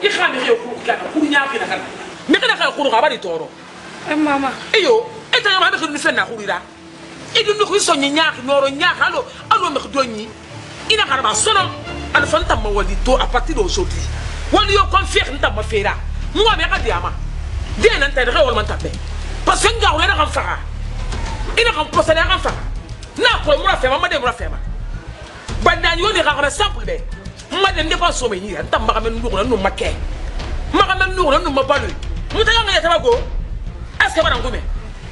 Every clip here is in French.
ikhami ke ku kana ku nya ke kana me kana ka ku ga ba di toro mama iyo eta ya ma be khinu fenna khurira idu ndu ku so nya noro nya alo me khudoni ina kana ba sono al fanta ma wadi to à partir d'aujourd'hui wali yo confier nta ma fera moi me ka diama de nan ta de wal man tabe parce que nga wala kan fara ina kan posale kan fara na ko mo fa ma de mo fa ma bandani yo de ka simple be ma de ne pas so me ni nta ma ka men ndu ko no makke ma ka men ndu ko no ma balu muta nga ya tabago est-ce que ba ngome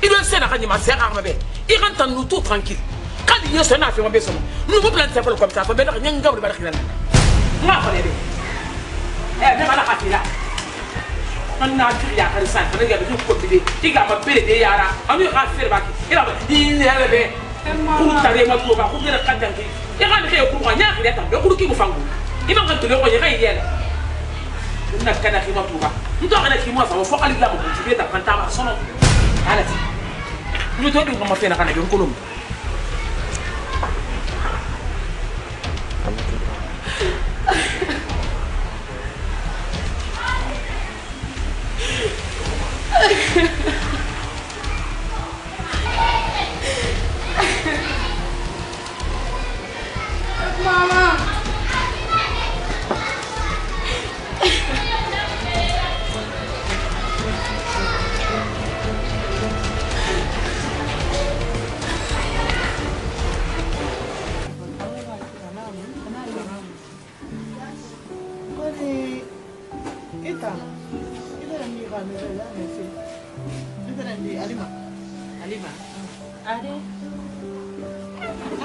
ido sena ka nyima se ka ma be i kan tan nu tout tranquille quand il y a son affaire ma be so nous vous plantez pas comme ça fa be na nga ngabri ba khilana ma ko le be me mala katira on na ya kan san fa ga du ko bide diga ma bele de yara anu ka fer ba ki ila ba di hele be ku tare ma ko ba ku gera kadan ki e ga ke ku ga nya ki ta be ku ki mu fangu ima ga tole ko nya ga yele na kana ki ma tuba ndo kana ki mo fa fo kali la mo ti be ta kan ta ma sono ala ti ñu to du ma fe na kana be ko lum Mama.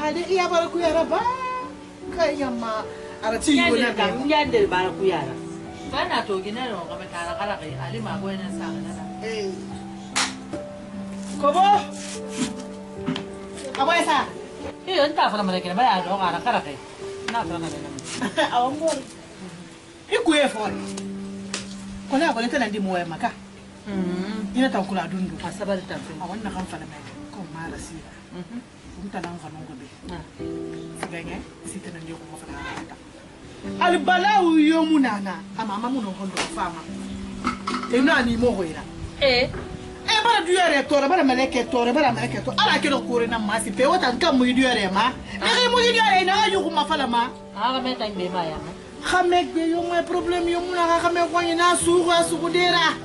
Ade iya baraku yara ba kai yamma arati gona da yande baraku yara bana to gina no kama kara kara kai alima go yana sa kana kobo abai sa enta fara mala kina ba do kara kara kai na fara na awon bor iku e for kona ko lenta ndi moye maka ina tan kula dundu asabar tan awon na kan fara mai ko mara si mutanan fanon gobe siganya sitana ndio ko fara hata albalau yomunana amama muno hondo fama ina ni mo hoira bara duyare tore bara meleke tore ala ke do kore na masi pe wata kan mu duyare ma ne mu duyare na ayu ko mafala ma aga me tan be ma ya khamek be yo ma problem yo muna khamek ko ni na suga sugudera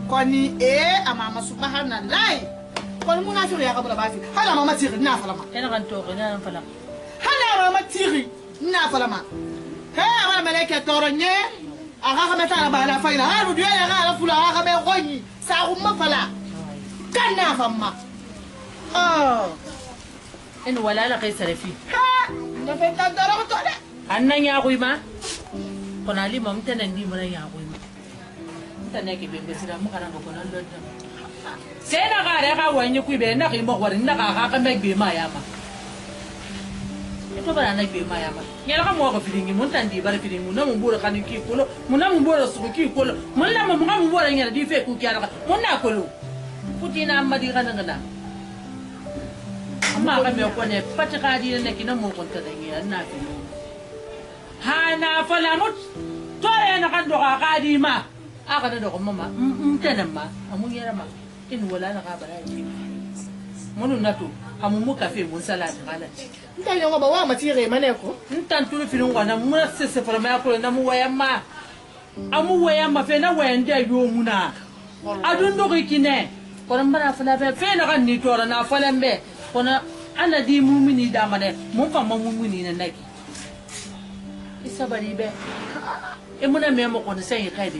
koni amama subhanallah kon muna fi ya kabula bafi hala mama tiri na falama ina kan to ina falama hala mama tiri na falama wala meleke toronye aga khameta na bala faina haru duya ya ala fula aga khame goyi sa umma fala kana famma in wala la kai sarafi na fenta daro to de annan ya kuyi ma kona lima mutanen di mun ya kuyi ma mutanen ke be besira mu kana ko nan lodda sai na ga ga wani ku be na kai mo warin na ga ka me be ma ya ma ito bara na be ma ya ma yala ka mo ko filingi mun tan di bara filingi na mun bora kan ki kolo mun na mun bora su ki kolo mun la mun bora nyara di fe ku ki ara mun na kolo putina amma di kana ngana amma ka me ko ne pata ka di ne ki na mo ko ta da ngi na fi hana fala mut to ya na kan do ka di ma aka da ko mama mutanen ma amun yara ma in wala na ka bara yi munun nato amu muka fe mun salati halati nta yongo ba wa matire mane ko ntan tulu filin wana mun sese fara ma ko na mu wayamma amu wayamma fe na wayande yo muna adun do kine kono mara fala be fe na kan ni tora na fala mbe kono ana di mumini da mane mun fa mumini na naki isabari be e muna me mo kono sai kai de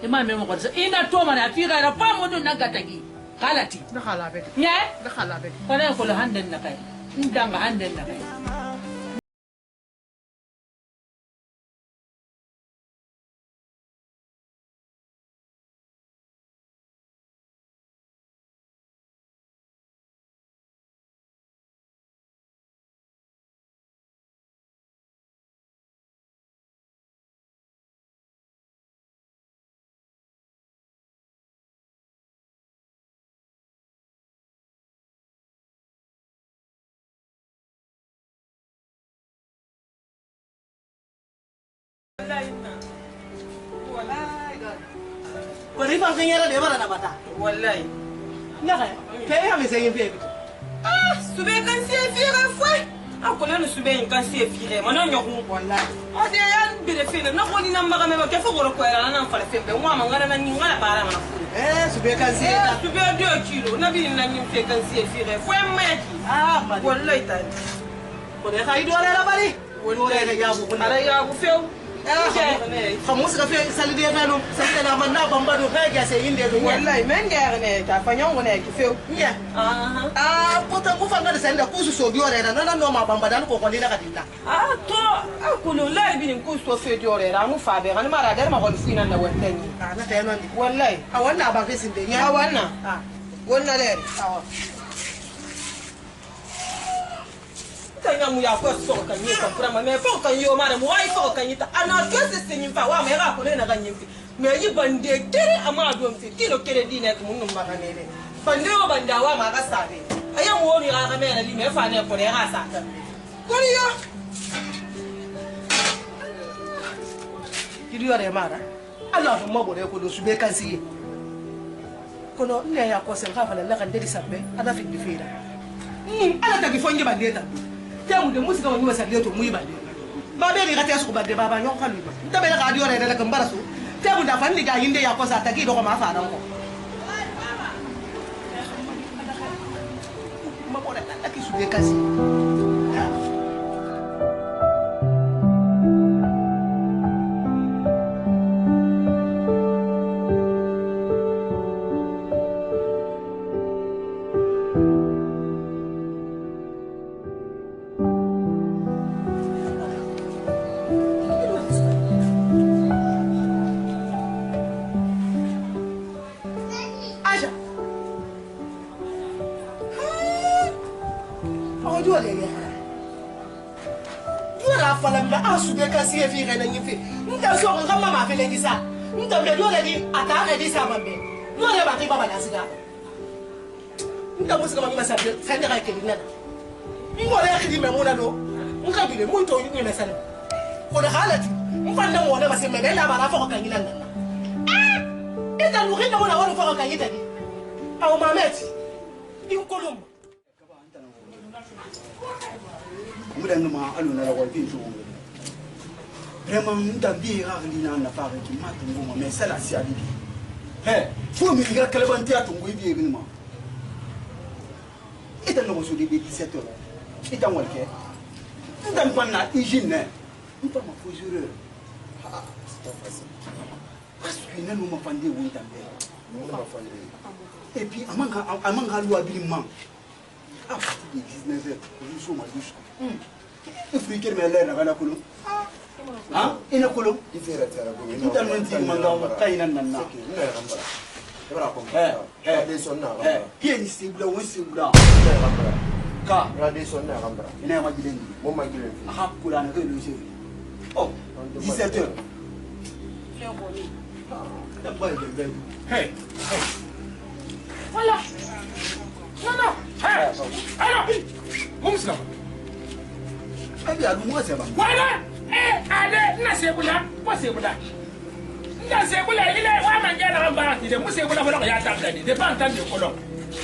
e ma me mo kono ina to mara afira ra pa mo do na gatagi halati da khalabe nya da khalabe kono ko handen na kai ndanga handen na kai ko ni fa kan yara de bara na bata wallahi na ka ke ya me sai yin fe ah sube kan si fira foi akole no sube yin kan si fira ma no nyoku wallahi o de yan bi de fina na ko ni na maga me ba ke fo goro ko era na fala fembe wa ma ngara na ni ngala bara ma sube kan si sube 2 kilo na bi na ni fe kan si fira foi maki wallahi ta ko de kai do la bari wallahi ya bu ala ya bu feu خموس كافي سالدي فانو سالدي لا من نابم بدو فاجا سيندي دو والله من غيرني تا فانيون غني كيفو يا بوتا كو فانغا سالدا كوسو سوديو رينا نانا نو ما بامبا كو كولي لا كديتا تو اكولو لا بين كوسو سوديو رينا مو فابي غني ما رادر ما غن فينا نا وتاني انا تاينون دي والله اوانا با فيسين دي يا اوانا قلنا ليري tanya mu ya ko so kan yi kan prama me fo kan yo mara mu ai fo kan yi ta ana to se se nyimfa wa me ga ko le na kan nyimfi me yi bande tere ama do mfi kilo kere dine ko mun ma kan ne bande o banda wa ma ga sabe ayan wo ni ga me na li me fa ne ko le ha sa ta ko ni yo kiri yore mara Allah mo bo de ko do sube kan si kono ne ya ko sen ka fa la kan de sabbe ada fi difira ala ta ki fonje bandeta temu de musika wani wasaliyo to muyi bande ba be ga ta su bande baba nyon kalu ba nta be ga dio re la kan barasu temu da fandi ga yinde ya ko sa ta ki do ko ma fa dan ko ma bo da ta ki su de kasi sube kasi fi rena nyifi nta so ko ngama ma fele ngisa nta be do le di ata le di sa mambe do le ba ti baba na siga nta musika mama sa be sa ndira ke dinana ngo le khidi me mona do nka bile mu to yu me sana ko da halati mfanda mo le ba se me la ba na fo kan ngilana ita lu khida mo na wala fo kan yita di aw mameti in kolum mudan ma alu na rawal fin to vraiment ndambi rarlina na fare ki matungo ma mais sala si ali fo mi ga kalabanti atungo ibi ebin ma ita no so de 17 heures ita walke ndam panna hygiène nta ma fo jure c'est facile parce que nanu ma fande wo ndambe no ma fande et puis amanga loi bilimman à partir de 19 heures je suis ma douche africain mais là na kulu ina kulu ifera tara go ina tanti manga kayina nanna ina gambara ebara ko de sonna ni sibla won sibla ka de sonna gambara ina ma gilen mo ma gilen ha kula na ko loje oh 17 heures da boy de hey voilà non alors mumsna abi adu mo se ba voilà ale na sebula ko sebula nda sebula ile wa manje na ngamba ide mu sebula bolo ya tanga ni de pas entendre kolon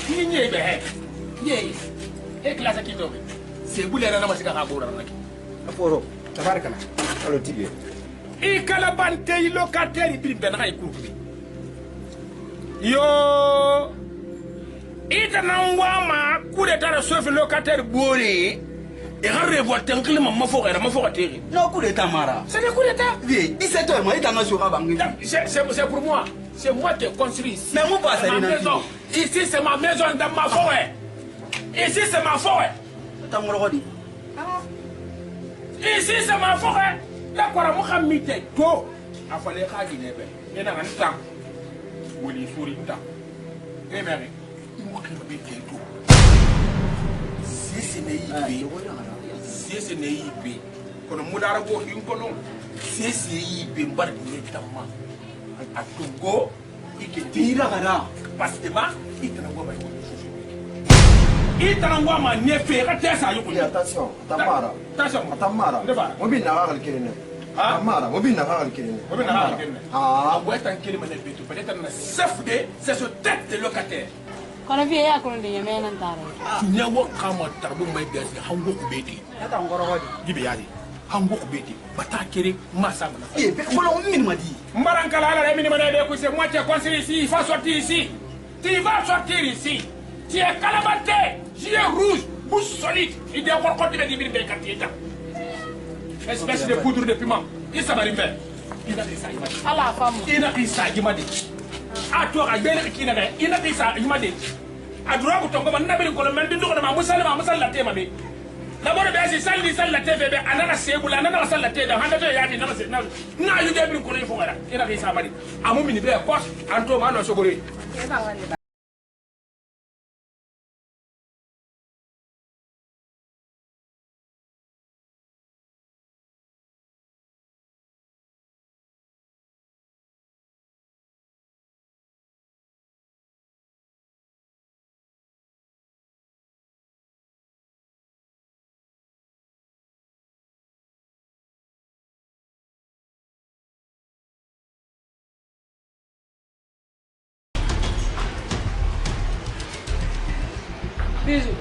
ni nyebe ye classe ki dobe sebula na masika ka bora naki aforo tabarakala alo tibe I kala bante I locataire bi ben ay kurkubi yo ita nan wa ma kure tara sofi locataire bore et un révolte un climat ma forêt non coup d'état mara c'est des coups d'état oui 17 heures moi il t'a sur bangi c'est pour moi c'est moi qui ai construit ici mais moi pas ça maison ici c'est ma maison dans ma forêt ici c'est ma forêt ta ngorodi ici c'est ma forêt la quoi Mohamed to a fallu khadi nebe et na nta woli suri ta et mère Mohamed to si c'est ne yibe kono mudara go hin kono si yibe mbar ni tamma atungo ike tira kana parce que ma itana go bay itana go ma ne fe ka tesa yuko attention tamara attention tamara mo bin na ga kelene Ah, mara, mo bin na haal kene. Mo bin na haal kene. Ah, Wo tan kele mane beto, peut-être na chef de, c'est ce tête de locataire. Kono fi ya kono de yeme nan tare. Nya wo kama tarbu mai gasi hango ku beti. Ata ngoro hodi. Gibe yadi. Hango ku beti. Bata kere masa mana. Eh, voilà, on m'a dit. Mbarankala ala mini mane be ku c'est moi qui ai conseillé ici, il faut sortir ici. Tu vas sortir ici. Tu es calabaté, yeux rouge, bouche solide. Il dit encore quand tu veux dire des quartiers. Espèce de poudre de piment. Il s'en va faire. Il a dit ça, il m'a dit. Ala fam. Il a dit ça, il m'a dit. A toi, à bien qui n'a rien. Il a dit ça, il m'a dit. A droit pour ton commandant, n'a pas de colonel, de ma moussala, la thé, ma vie. D'abord, c'est ça, il la thé, bébé. Anna, c'est vous, Anna, la thé, dans Handa, Yadi, non, c'est non. Non, il y a une colonne pour elle. Il a dit ça, m'a dit. À mon mini père, poche, Antoine, non, Sogoré. Bisous.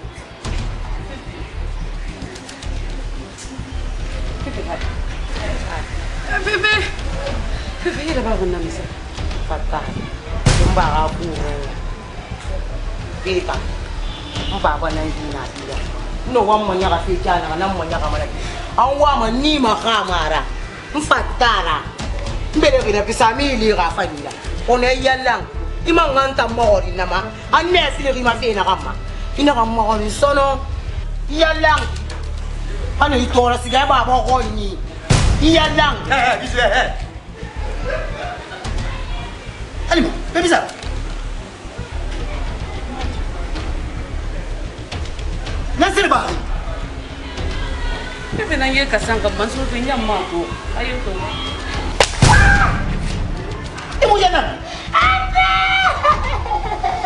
Bébé. Bébé, il a pas de nom, ça. Fatal. Je ne vais pas pour Bébé. Je ne vais pas pour no wa manya ka fitana na manya ka malaki an wa ma ni ma khamara mfatara mbele bila pisamili ga fanila ona yallang imanganta mori nama anne sile ma fina kama ina ka mori sono yallang ana itora siga ba ba ko ni yallang Bisu, Alima, fais bizarre. Nasir Bahri. Bébé na ye kasanga banso to nyamma ko ayo to Ibu jangan.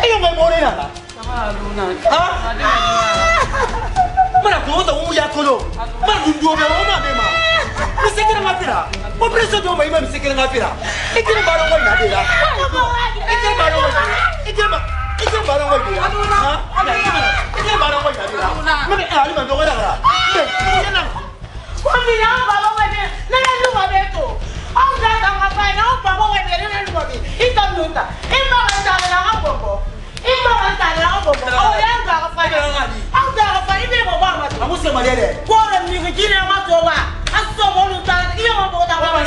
Ayo mai more na. sama luna Mana ko to mu ya kolo. Ma dundu be o ma be ma. Misikira ngapira. Mo preso do mai ma misikira ngapira. Ikira baro ngoi na dira. Ikira baro ngoi. Ikira baro ngoi dira. Ha? Ikira baro ngoi na dira. Ma be ali ma do ngora ngara. Ibu jangan. ko mi na baba wa be na lu wa be to au da da ma pa na baba wa be na lu wa be ita nunta imba anta na ha bobo imba anta na ha bobo o ya ga ka fa au da ka fa ibe bo ba ma to Amu se malere. ko ra mi ki ne ma to ba aso mo lu ta iyo mo bo da ba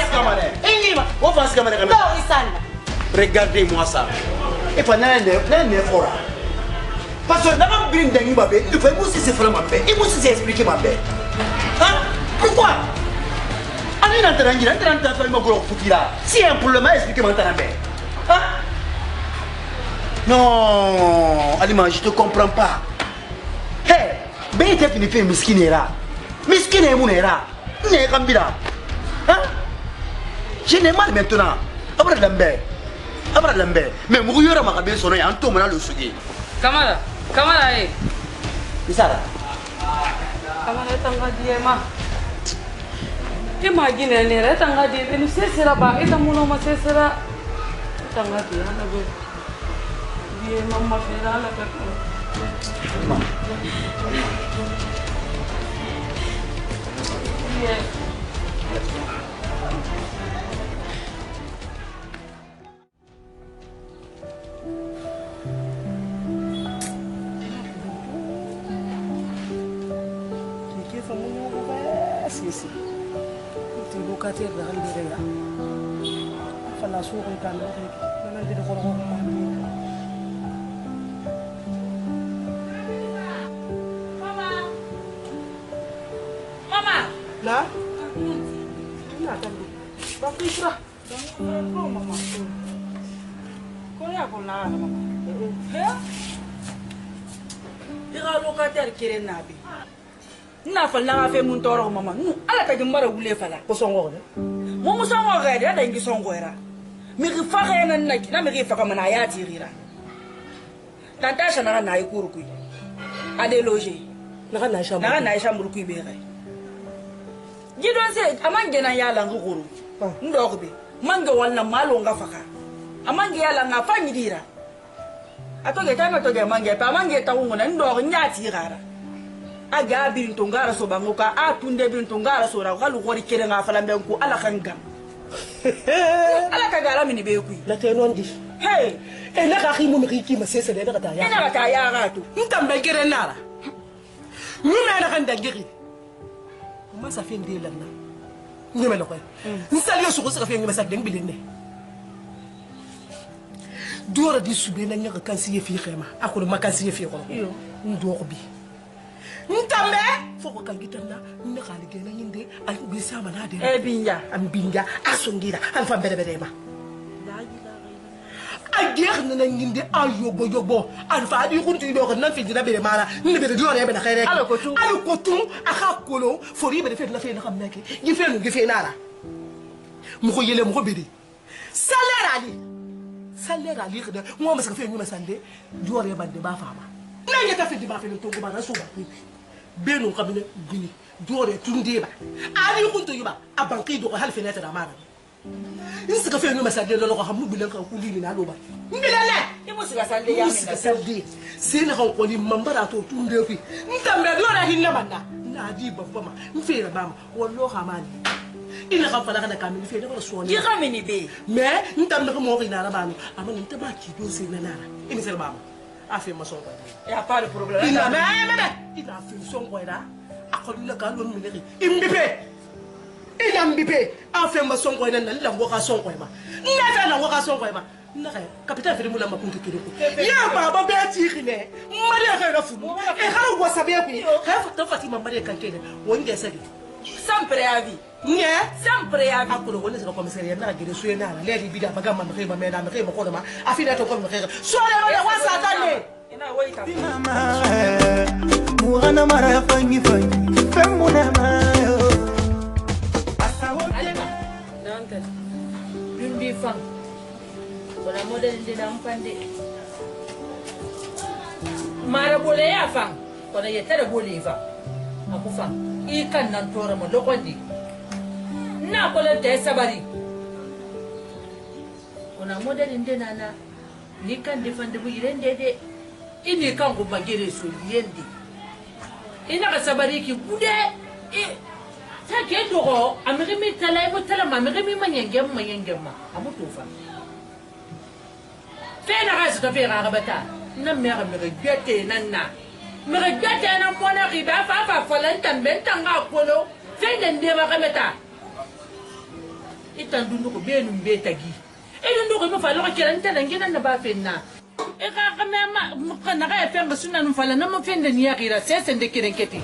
ingi ma Wo fa siga malere. do isana Regardez-moi ça. Et puis, n'est fort. Parce que d'abord, il faut aussi se faire ma paix. Il faut aussi expliquer ma paix. Hein? Pourquoi? Si un problème, expliquez-moi ta paix. Hein? Non, Alima, je te comprends pas. Hé, ben il t'a fini faire miskinera. Miskine mounera. N'est kambira. Hein? Je n'ai mal maintenant. Après l'ambé. Après l'ambé. Mais mourir à ma cabine sonne un tour maintenant le sugi. kamara eh Bisara. kamara tanga die ma imagine ne re tanga die benu sesera ba ita muno ma sesera tanga die ana be die mamma fera la ka sisi ti locataire da hande reya fala so ko kan do rek nan di ko ko mama la na tan ba fitra mama ko ya ko la mama ira locataire kire nabi na fala fe mun toro mama ala ta jambara wule fala ko songo de mo mo songo ga de da ngi songo era mi ri fa ga nan na mi ri fa ka mana ya tirira tanta shana na yi kurku ale loje na na na na sha murku be ga Gidon se amange na yala nguru. Ndogobe. Mange wala malo ngafaka. Amange yala ngafanyi dira. Atoge tanga toge mange pa mange taungona ndo nyati gara. Aga bin tungara so banguka atunde bin tungara so ra galu gori kere ngafala mbenku ala kanga. Ala kagala mini be ku. La tenondi. Hey, e la ka khimu mi ki ma sese de ta ya. ina ta ya ga to. Ntambe kere nara. Ngime na kan dangiri. Ma sa fin de lanna. Ngime la ko. Nsali yo su ko sa fin ngime sa deng bilene. Dora di sube na nyaka kan siye fi khema. Akulu makansiye fi ko. Yo, ndo bi. Ntambe foko kan gitanda ne khali gena nyinde ay bi sama na de. E binja, am binja asundira am fa bere ma. Aguerre na nyinde ayobo yobo alfa di kuntu do ko nan fi dina bere mala ni bere do re be na khaire ala ko tu aka kolo fori be fe na fe na xam nek gi fe na la mu ko yele mu ko bedi salaire ali khida mo ma sa fe ñu ma sande jore bande ba fama na ngata fe di ba fe to ko ba na so ba benu kabine gini jore tunde ba ali kuntu yuba abanki do ko hal fe na ta mara Is ka fe no masade lo ko xamu bilan ka ko lini na lo ba bilale imo siga sande ya mi na sande sina ko ko ni mambara to tunde fi ntambe do na hinna manna na di babba ma mfira bama wallo xamani ina ka fala kana kamini fe ko so ni xamini be mais ntambe ko mo ina na banu amana ntaba ki do sina na ina sel bama afi ma so ko ya pas de problème ina ina fi so ko da akolu la ka lo mi ne imbipe Ilambipe a fait ma son koina na lango ka son koima na fa lango ka son koima na ka capitaine fere mula makuntu kiriko ya baba be tirine mari ka rafu e ha go sabe ku ha fa fatima mari kan kene wonde sagi sans préavis nye sans préavis akolo wonde sega commissariat na gere suye na le di bida baga ma me me na me ko ma afina to ko me so le wa satane ina waita mama muana mara fangi femuna ma Dundi fang. Wala model di dalam pandi. Mara boleh ya fang. Kalau ya tidak boleh fang. Aku fang. Ikan nan tora mo lokondi. Na boleh teh sabari. Wala model di nana. Ikan di fandi bu irende de. Ini kan ku bagire su yendi. Ina ka sabari ki bude. Take dogo amiri talai mutala mamiri manyengem ma amutufa fena gasu ta fera gabata na mera mera gete nanna mera gete na mona riba fa falanta mentanga kolo fena ndeba gabata itandundu ko benu mbetagi edundu ko fa lo kiranta ngina na ba fenna e ka kama kana ga fenga sunan fala na mo fenda ni yakira sesen de kirenketi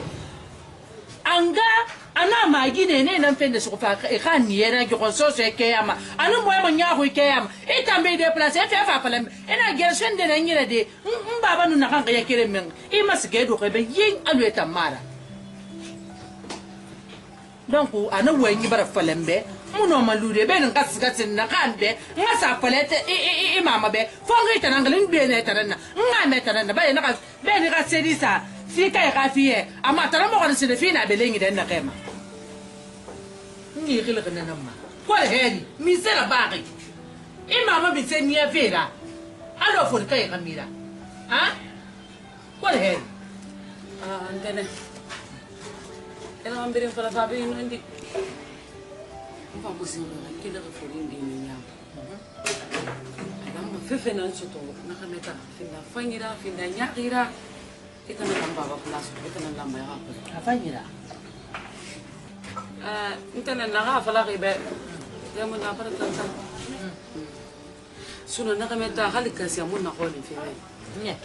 anga ana magi ne nan fende su fa kan ni era ki konso se ke ama anu mo ma nya ko ke ama e tambe de place fe fa fa ina gersen de nan yira de baba nu na kan ga yakire men e masge do ko be yin alu eta mara donc ana wo nyi bara falembe muno malude be nan kasgatin na kan be ngasa palete e mama be fo ngi tanangalin be ne taranna ngame taranna ba ina ka be ni ka sedisa si kai kafiye amma tara mo kan sine fina be lengi den na kema ngi khile kana namma ko hedi mi sera baqi imama bi sen ya fera alo fo kai kamira ha ko hedi antene ena ambere fala fabi no ndi mfa musino na kila ko fori ndi nyam ama fefe na nsoto na kameta finda fangira finda nyakira kita na baba plus kita na lamba ya ko afanyira intana na ga fala ribe demo na para tanta suno na kameta halika si amuna ko ni fere nye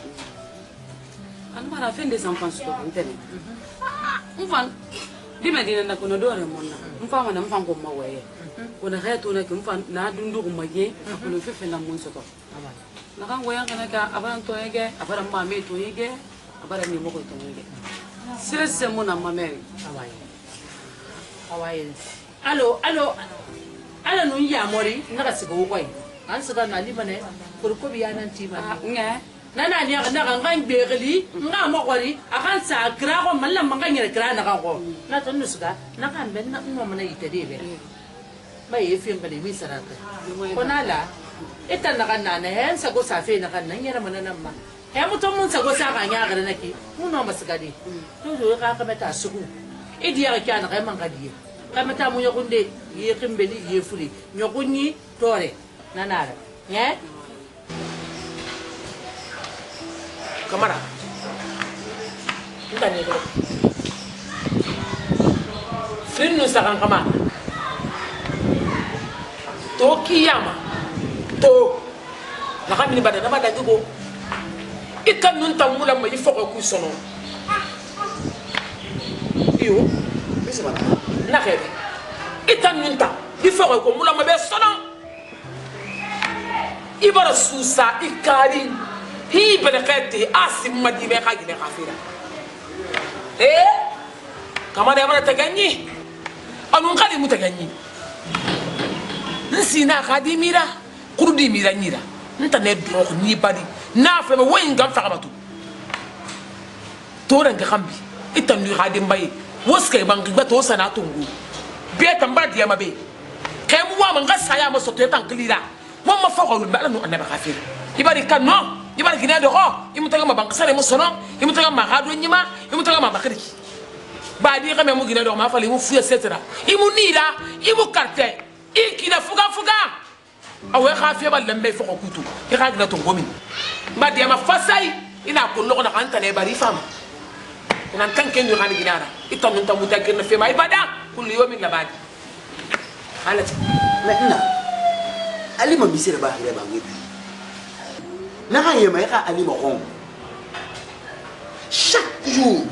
an mara fende enfants to intene mfan di medina na kuno dore monna mfa wana mfa ko mawaye kuna khayatu na kimfa na dundu ko maye kuno fefe na mun soto na kan goyan kana ka abaran to yege abaran mame to yege abaran ni moko to yege sirese mona mameri awaye alo ala nun ya mori na ka sigo kwai an siga na limane kurko biya nan ti ma nge nana ni na kan begeli nga mo kori akan sa kra ko man lam kan ngere kra na ko na tan nuska na kan ben na mo mana ite debe mai efim bali mi sarata konala ita na kan na hen sa go sa fe na kan na ngere mana namma he mo to mun sa go sa kan ya gara naki mun no masgadi to do ka ka meta suku idiya ka na kai man kadi ka meta mu yokunde ye kimbeli ye fuli nyokunyi tore nanara ye Kamara, entah ni tu. Film nu sekarang kamara. Tokiyama, to. Nak kami ni badan nama dah tu. Ikan nun tamu lah mai fok aku sono. Iyo, Bisa mana? nak kere. Ikan nun tam, di fok aku mula mai sono. Ibarat susah ikari. Hi belakati asim madime kagine kafira kama da mana taganyi anun kali mutaganyi nsina kadimira kurdi miranyira nta ne do ni badi na fa me wayin gam fakamatu to ran ga kambi itan ni hadim bayi woske bangi bato sana tungu be tamba diya mabe kay mu wa man ga saya ma soto tan klira mo ma fa ko lu bala no anaba kafira ibari kan no ibara gina do ho imutaga ma bankasare mo sono imutaga ma hado nyima imutaga ma bakari ba di kame mo gina do ma fali mo fuya etc imu nira imu carte ikina fuga awe khafiya ba lambe foko kutu ke ka gina to gomi ba di ma fasai ina ko no na kan tane bari fam ina kan ken do kan gina ra itam nta mutakir na fe ma ibada kullu yawmin labadi halati Maintenant, Ali m'a mis le bar les banquiers. N'a rien mais Ali Moron. Chaque jour,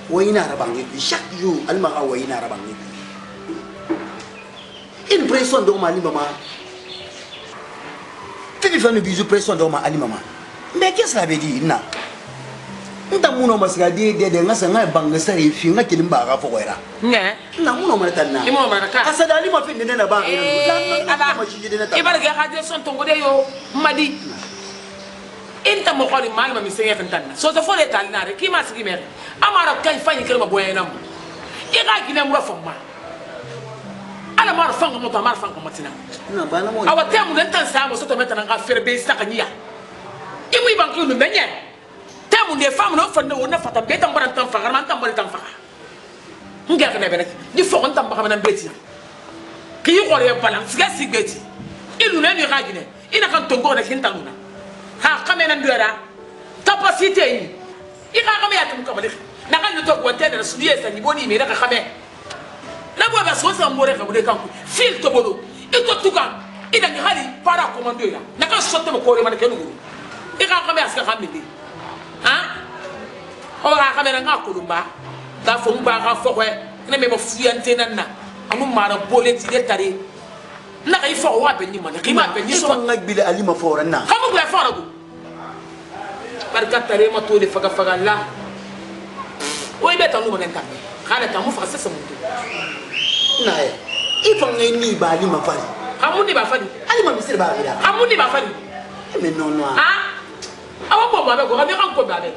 Wayna Rabangi, chaque jour, Ali Mara Wayna Rabangi. Une pression de Mali maman. Tu fais une bisou pression de Ali maman. Mais qu'est-ce que ça veut dire? Non. Nta muno masgadi de ngasa ngai banga sari fi ngaki limba fo wera ne na muno mata na imo maraka asada ali ma fi ne na ba aba ibarga hade son tongo de yo madi inta mo kholi mal ma mi senge fantan so so fole tal na re ki ma sigi mer amara kay fani kirma boyenam iga gina mu rafama ala mar fanga mo ta mar fanga matina na bana mo awa temu den tan sa mo so to metana nga ferbe sakanya iwi banki no menye temu de femme no fa no na fata be tam baran tam fa man tam bari tam fa ngia kana be nak di fo on tam ba kana beti ki yi gore balance ga si beti ilu na ni ragine ina kan tongo na kin tanuna ha kamena ndura capacité yi ika kame ya tum kamale na kan to ko tene na sudiye sa ni boni me na ka kame na bo ba so sa mbore ka bude kanku fil to bodo ito tuka ina ni hali para commando ya na kan sotte mo ko re man kenu ika kame aska kamindi ha ora kamera nga kulumba da fo mba ga fo kwe ne me mo fuyante nanna amu mara boleti de tare na kai fo wa be ni man ki ma be ni so ngak bila ali ma fo ranna kamu bla fo ragu barka tare ma to de faga faga la oy be tanu man kan kana tamu fa sasa muntu na e ifo ngai ni ba ali ma fari amu ni ba fadi ali ma misir ba gira amu ni ba fadi mais non non ha awa bo ba be ko mi kan ko ba be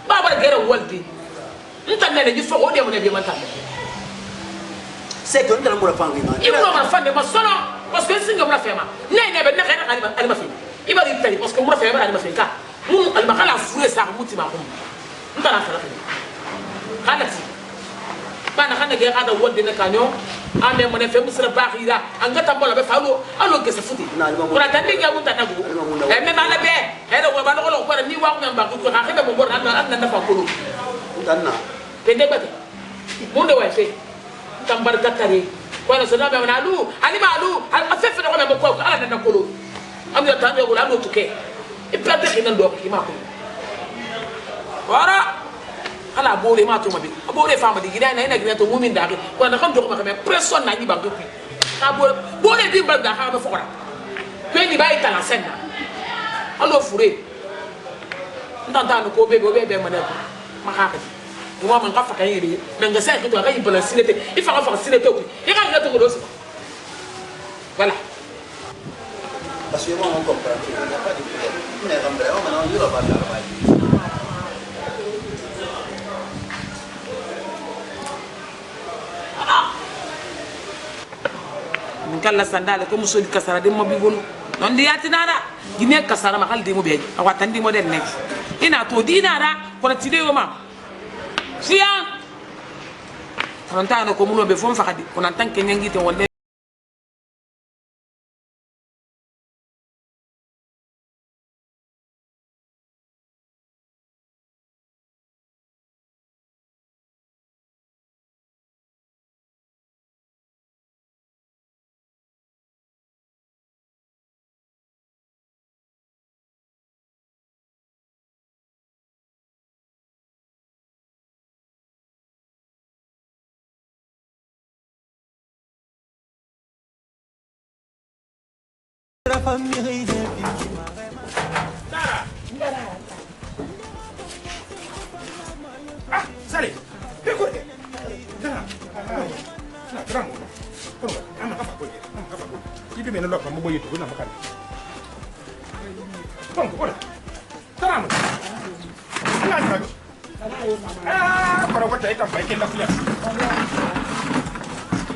baba gere waldi nta nene ji fo ode mo ne bi man tan c'est que on t'a mo fangi ma ibro ma fande ma sono parce que singa mo fema ne be ne xena ali ma fi ibari tari parce que mo fema ali ma fi ka mu ali ma kala fuye sa muti ma ko nta la fala kana ti bana kana ge kada waldi ne kanyo ame mo ne femu sira bakhira anga tambola be falo alo gese futi kura tande ga munta tagu e me mala be hele wo bana ko ko ni wa ko mba ko ha khebe mo bor an na fa ko tanna pende bate munde wa fe tambar katare ko na so na be na lu ali ma lu afefe no ko me ko ala na ko lu am ya tan yo la no tuke e perde khina ndo ki ma ko wara ala bore ma to mabi bore fama di gina na gina to mumin da ko na kan do ko ma pression na ni ba ko ka bore di ba da ha ba fokora ko ni ba ita la senna alo fure ndanta no ko be ma na ma ka ka mo man ka fa kan yiri men ga sai ko to ka yi balance sinete ifa ka fa sinete ko i ka ga to ko do voilà Parce que moi, on comprend. Il n'y a pas de problème. On est comme ça. Maintenant, on va pas travailler. min kala sandale ko musodi kasara de mobi bolu non di yatinara gine kasara ma kalde mo be awatandi mo den nek ina to dinara ko tide yo ma siya on ta no ko mulo be fon fakadi ko nan tanke nyangite wonde Sale. Recuerde. Tranquilo. Ama kafa ko. Ibi me no ko mo boyitu ko na makani. Bon ko. Taram. Ala ni bago. Para ko tay tam bay ken la kuya.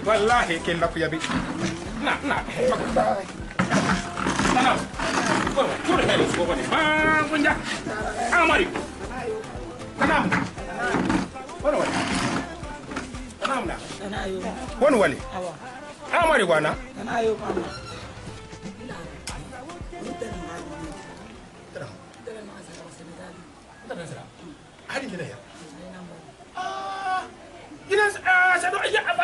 Wallahi ken la kuya bi. Na. Tanam. Ko ko hele ko bani. Ma gunja. Amari. Tanam. Wani wali? Tanam na? Wani wali? Amari wana? Hadi gina ya? Gina sado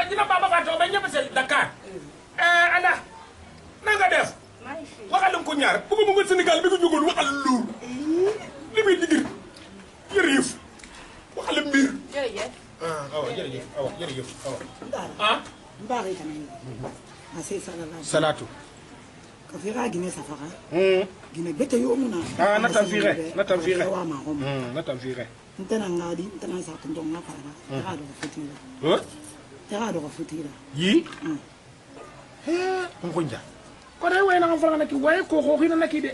gina baba ba to banya bese Dakar. Ana. Nanga def. Waxal ko ñaar bu mu ngi Sénégal bi ko jogol waxal lu. Limi digir. Yërif. Waxal mbir. Jërëjëf. Jërëjëf. Jërëjëf. Mbare kanay. Ase salala. Salatu. Ka fira gine safara. Gine bete yo muna. Natam fire. Wa ma hom. Natam fire. Ntana ngadi, ntana sa to ndonga fara. Tara do futira. Tara do futira. Yi? Ngonja. Ko dai wayna ngam fara naki way ko hina naki de.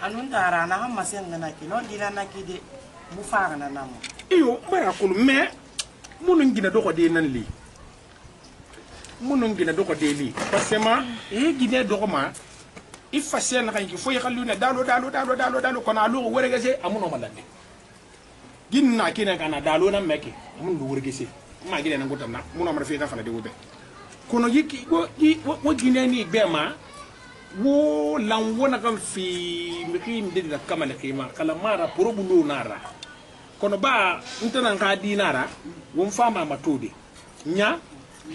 Anun tara na hamma sen naki no dila naki de. Bu fara na namu. Iyo bara ko me munun gina do ko de nan li. Munun gina do ko de li. Parce que ma gina do ko ma il fasse na kan ki fo yakalluna dalo ko na lu wore gese amuno malande. Ginna kina kana dalo na meke mun lu wore gese. Ma gina nan gotam na muno ma fi ka fala de wobe. Kono yiki wo gina ni be ma wo lan wona kan fi mikim de da kamala kima kala mara porobulo nara. Kono ba ntana ka dinara won fama matode nya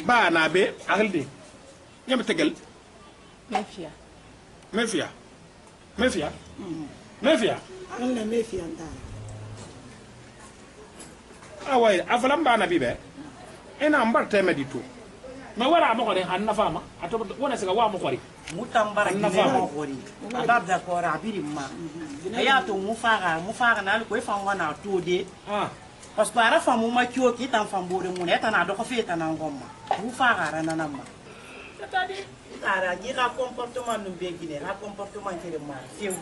ba na be agalde nyam tegal mefia Allah mefia nda awai afalam ba na bibe ina mbarte medito ma wara mo ko de hanna fama ato wona sega wa mo ko ri mutambara gine mo hori adab da ko rabiri ma aya to mu fara na ko fa ngona to de parce que ara fa mu ma kyo ki tan fa mbore mu ne tan ado ko fe tan ngomma mu fara ra na namma tadi ara gi ra comportement no be gine ra comportement kere ma fiu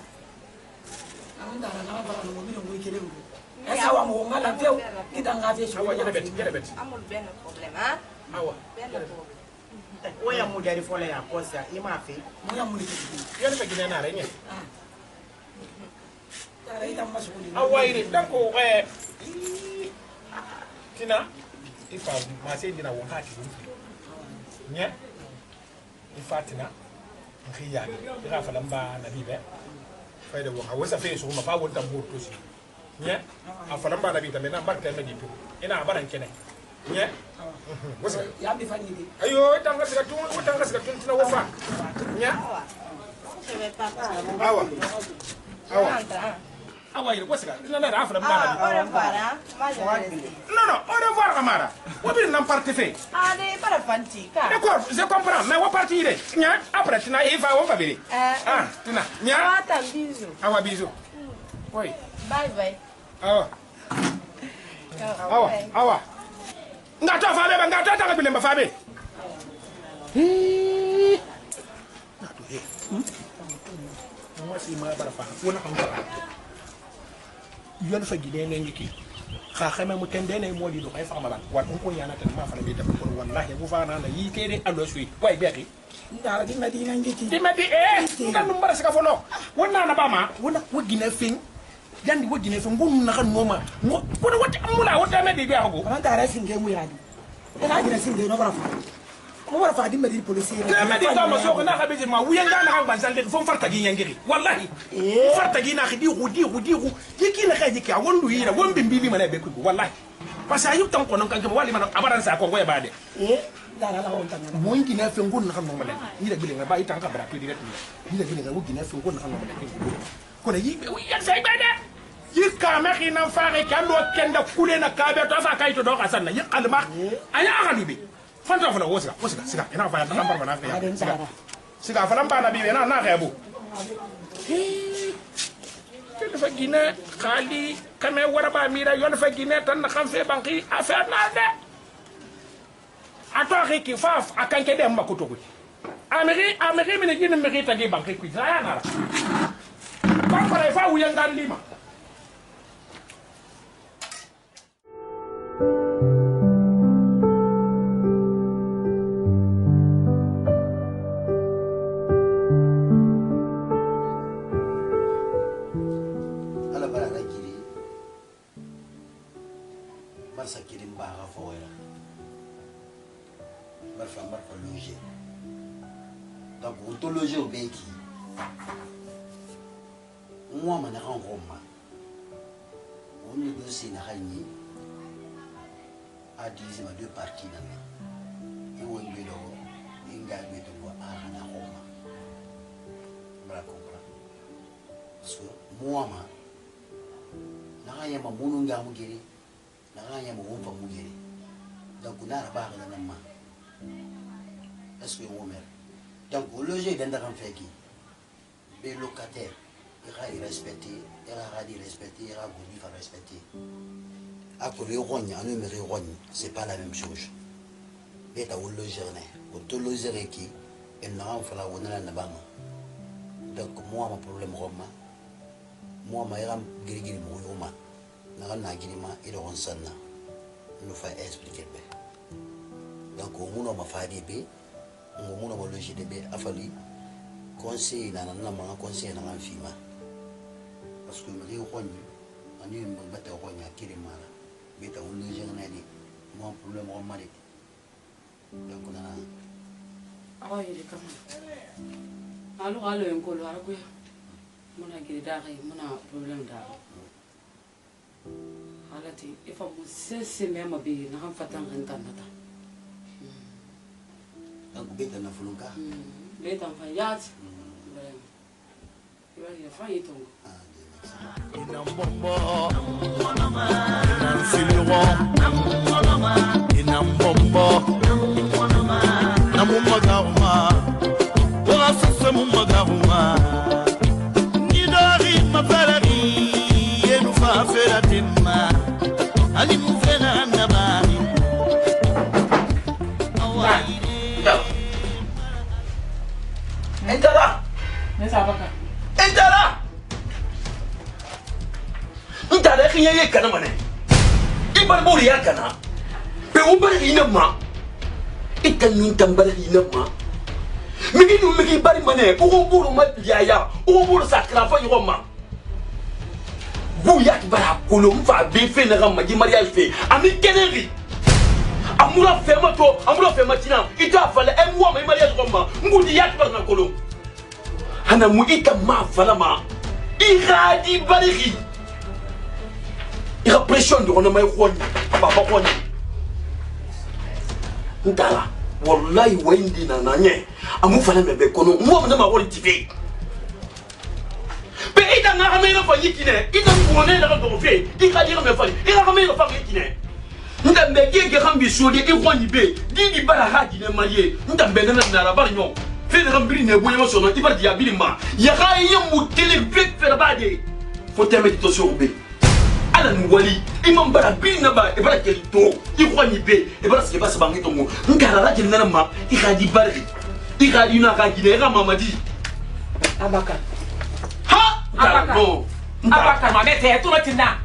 anda na ba no mi no kere ngu esa wa mo ngala fiu kita ngate shi awa jere bet amul benn problème ah. awa benn problème. oya mu dari fole ya kosa ima fe mo ya muli yele be gine na re nye tara ita masuli awa ire dako tina ifa ma se dina wo hati nye ifa tina khiya ira fa lamba nabi be fayda wo hawasa fe so ma fa won tam bo to si nye afa lamba nabi tambe na barka me dipo ina baran kene nye wasa ya bi fani di ayo tanga siga tun tina wo fa nye awa awa ire wasa tina na afa lamba nabi non au revoir Amara wo bi nan parti fe Para fanti ka. d'accord je comprends mais wo parti ire nya après tina e fa wo fa bere tina nya Ata bisu. awa biso oui Bye bye. awa ngato fa be ngato ta bi lemba fa be ngato he barafa wona kan fara yon fa gide ne ngiki kha khama mu tende ne modi do kay fa malan wat ko yana tan ma fana be def ko wallahi bu fa na la yi tede allo suy way beeti ndara di medina ngiti di medi ngam mbara sika fono wonna na bama wona wogina fin jandi wogina fin ngun na kan moma mo ko wati amula wata medi be hago ana ndara singe mu yadi ina jira singe no barafa mo barafa di medina policier na medi ka ma so na khabe ma wuya ngana kan ban sande fo farta gi nyangiri wallahi farta gi na khidi khudi yiki na khaji ka wondu yira won bimbi mana be ku wallahi parce que ayuk tan ko non kan ko wali man abaran sa ko ngoy baade ndara la on tan mo ngi na fe ngun na kan mo malen ni da bile nga ba itan ka bra ko direct ni da bile nga wugi na fe ngun na kan mo malen ko ne yi ya say baade yi ka ma khina faare kan do kenda kule na ka be to fa kay to do ka sanna yi qalma aya agali be fanta fana wosika sika ina fa ya tan bar bana ya sika fa lamba na bi na xebu ke fa gina khali kame wara ba mira yon fa gina tan na xam fe banki affaire na de ato ki faf akanke dem makoto ko amiri mi ne gina mi ta gi banki ku ya na ba para fa wuya ngal lima divisé en deux parties là. Et on lui donne une garde de bois à la Roma. Voilà comprendre. Parce que moi, na rien ma mononga mugere, na rien ma womfa mugere. Donc on a la barre dans la main. Est-ce que on met? Donc au loger dans un fait qui, les locataires, ils respecté, ils respecté, ils respecté. C'est pas la même chose. Mais tu as le journée. Tu as le journée qui est non, il faut la donc, moi, mon problème, moi, je suis grigri mouvement. Je suis et le ronsanna. Nous faisons expliquer. Donc, au moment où je fais des bébés, au moment où je loge des bébés, il faut conseiller dans un conseil dans un film. Parce que je suis mais tu as un journée, moi, un problème, on m'a dit. Donc, on a. Ah oui, il est comme ça. Alors, un colo, alors, mon agri d'arrêt, mon problème d'arrêt. Alors, il faut que c'est même à bien, n'a pas tant de temps. Donc, bête en Afulunga. Bête en Fayat. Il va y avoir un ton. Inambombo, Inansiluro, Inambombo, Namumagaruma, Oasuse Mumagaruma, Nidari Mapalari, Yenufa Felatima, Ali Mufena Nabari. Entara! Entara! Ntara khinya ye kana mane ibar bori ya kana be ubar ina ma ikan nun tambar ina ma migi bari mane o buru ma yaya o buru sakra fa yo ma bu ya bara kolo mfa be fe na ma gi mariage fe ami keneri amura fe ma tina ita fala em wo ma mariage ko ma ngudi ya bara na kolo hana mu ita ma fala ma iradi bari il y a pression de on a mai khoni baba khoni ndala wallahi wendi na nanye amu fana mebe kono mo na ma wori tv be ida na ramena fa yikine ida mbone na do fe ika dira me fa ida ramena fa yikine ndambe gege kambi sodi e khoni be didi bara haji ne maye ndambe na ra bar nyo fe de rambiri ne boye mo sono ibar dia bilima ya khaye mu tele fe fe bade faut terminer to sur be ala nwali imam bara bina ba e bara keli to I khwani be e bara se ba se bangi to mo ngara la kelina ma I khadi bari I khadi na khadi le ga mamadi abaka ha abaka ma mete to matina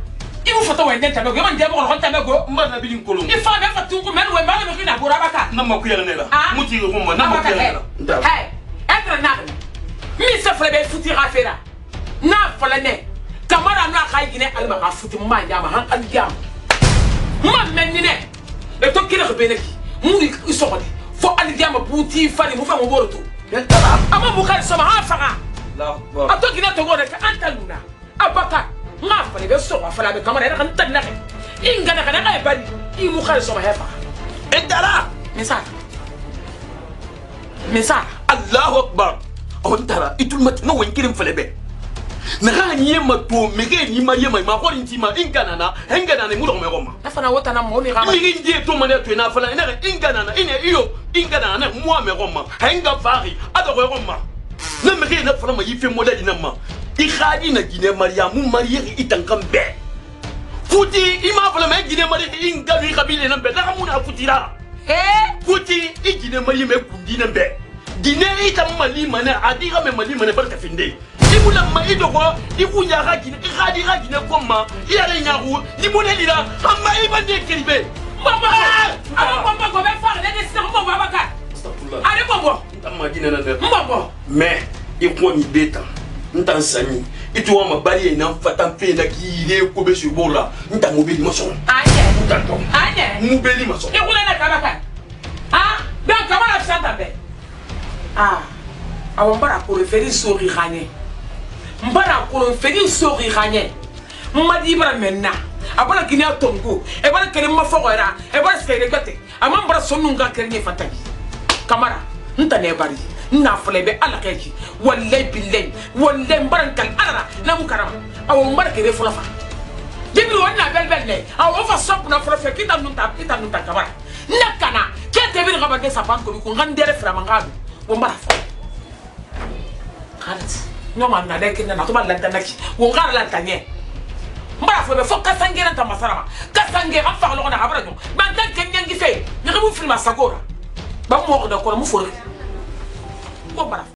ibu foto wende tabe go man debo ko tabe go mbana bilin kolon ifa be fatu ko men we mbala me kina bora baka na ma ku yele ne la muti ko mo na ma ku yele la hey entra na mi se fle be futi rafera na fala ne kamara na kai gine alma ka futi ma ya ma han algam ma men ni ne e to kila be ne muri isokode fo algam buti fani mu fa mo boroto ama mu kan sama ha faga ato gine to go ne ka antaluna abaka ma fale be so fala be kamara na kan tan na ingana kana ay bari I mu kan sama hefa entara mesa Allahu akbar on tara itul mat no wen kirim fale be na ga nye ma to me ge ni ma ye ma ko intima ingana na hengana ne mu do me goma afana wota na mo ni ga mi ge ndie to mane to na fala ina ingana na ine iyo ingana na mo me goma henga fari ado goma na me ge na fala ma yife modali na ma I khadi na gine mariamu mariye itankam be futi ima fala me gine mariye ingabi kabile na be na muna futira futi I gine mariye me kundi na be gine ita mali mana adiga me mali mana barka finde ibula ma idoko ibunya ga gine khadi ga gine koma yare nyagu limone lila amma ibande kiribe mama mama go be fa le de mo baba ka ale bobo tamma gine na ne bobo mais ikoni beta ntan sani itu wa mabali ina mfata mpe na kile ko be subora ntan mobili maso anye mobili maso e kula na kabaka ben kamara santa be awon bara ko referi sori khanye mbara ko referi sori khanye madi bara menna abara kinya tongo e bara kele ma fogora e bara skere gate amam bara sonu ga kernye fataki kamara ntane bari na fulebe ala keki wallahi billahi wallahi mbarankal ala na mukaram aw mbarke be fulafa jibril wonna belbel ne aw fa sop na fulafa kita nunta kamara nakana kete bir gaba de sapan ko ko ngandere frama ngadu wo mbara fa khalat no man na deke na to man lanta naki wo ngara lanta nye mbara fa be fo ka sangera ta masarama ka sangera fa lo na habara no ban tan ken nyangi fe ni ko film sagora ba mo ko da ko mu fo ko bara